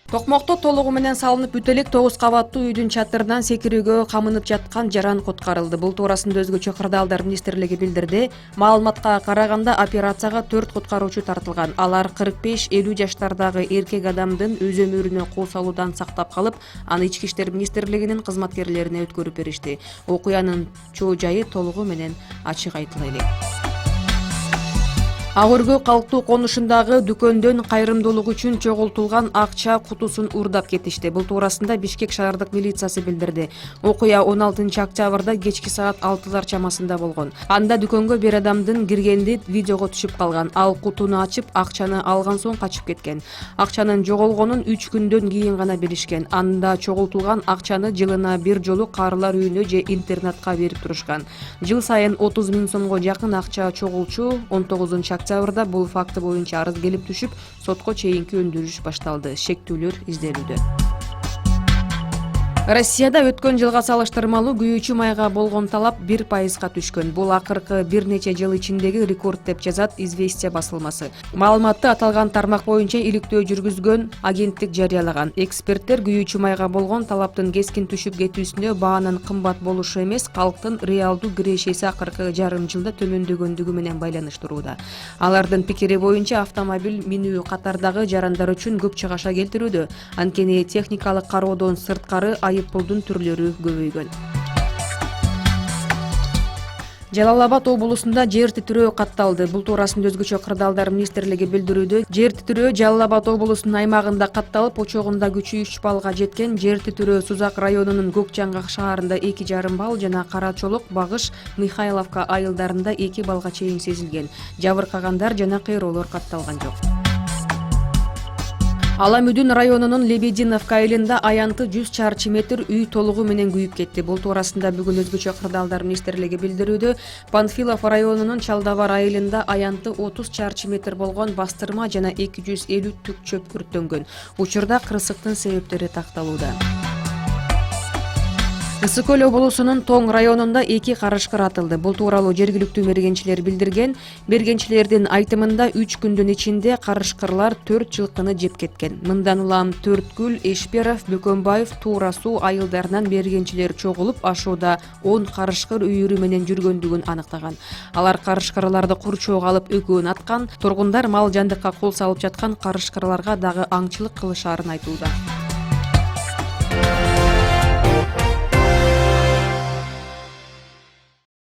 Токмокто толугу менен салынып бүтө элек 9 кабаттуу үйдүн чатырынан секирүүгө камынып жаткан жаран куткарылды. Бул туурасында өзгөчө кырдаалдар министрлиги билдирди. Маалыматка караганда операцияга 4 куткаруучу тартылган. Алар 45-50 жаштардагы эркек адамдын өз өмүрүнө кол салуудан сактап калып, аны Ички иштер министрлигинин кызматкерлерине өткөрүп беришти. Окуянын чоо жайы толугу менен ачык айтыла элек. Ак Өргө калктуу конушундагы дүкөндөн кайрымдуулук үчүн чогултулган акча кутусун уурдап кетишти. Бул туурасында Бишкек шаардык милициясы билдирди. Окуя 16 октябрда кечки саат 6 чамасында болгон. Анда дүкөнгө бир адамдын киргенди видеого түшүп калган. Ал кутуну ачып, акчаны алган соң качып кеткен. Акчанын жоголгонун 3 күндөн кийин гана билишкен. Анда чогултулган акчаны жылына бир жолу карылар үйүнө же интернатка берип турушкан. Жыл сайын 30 000 сомго жакын акча чогулчу 19 октябрда бул факты боюнча арыз келип түшүп, сотко чейинки өндүрүш башталды. Шектүүлөр изделүүдө. Россияда өткөн жылга салыштырмалуу күйүүчү майга болгон талап 1%га түшкөн. Бул акыркы бир нече жыл ичиндеги рекорд деп жазат Известия басылмасы. Маалыматты аталган тармак боюнча иликтөө жүргүзгөн агенттик жарыялаган. Эксперттер күйүүчү майга болгон талаптын кескин түшүп кетүүсүнө баанын кымбат болушу эмес, калктын реалдуу кирешеси акыркы жарым жылда төмөндөгөндүгү менен байланыштырууда. Алардын пикири боюнча автомобиль минүү катардагы жарандар үчүн көп чыгаша келтирүүдө. Анткени техникалык кароодон сырткары айыппулдун түрлөрү көбөйгөн. Жалал Абад облусунда жер титирөө катталды. Бул туурасында өзгөчө кырдаалдар министрлиги билдирүүдө. Жер титирөө Жалал Абад облусунун аймагында катталып, очогунда күчү 3 баллга жеткен. Жер титирөө Сузак районунун Көкжаңгак шаарында 2,5 балл жана Кара Чолок, Багыш, Михайловка айылдарында 2 баллга чейин сезилген. Жабыркагандар жана кыйроолор катталган жок. Аламүдүн районунун Лебединовка айылында аянты 100 чарчы метр үй толугу менен күйүп кетти. Бул туурасында бүгүн өзгөчө кырдаалдар министрлиги билдирүүдө. Панфилов районунун Чалдабар айылында аянты 30 чарчы метр болгон бастырма жана 250 түк чөп өрттөнгөн. Учурда кырсыктын себептери такталууда. Ысык көл облусунун Тоң районунда 2 карышкыр атылды. Бул тууралуу жергиликтүү мергенчилер билдирген. Мергенчилердин айтымында 3 күндүн ичинде карышкырлар 4 жылкыны жеп кеткен. Мындан улам Төрткүл, Эшперов, Бөкөнбаев, Туура суу айылдарынан мергенчилер чогулуп, ашууда 10 карышкыр үйүрү менен жүргөндүгүн аныктаган. Алар карышкырларды курчоого алып экөөнү аткан. Тургундар мал жандыкка кол салып жаткан карышкырларга дагы аңчылык кылышаарын айтууда.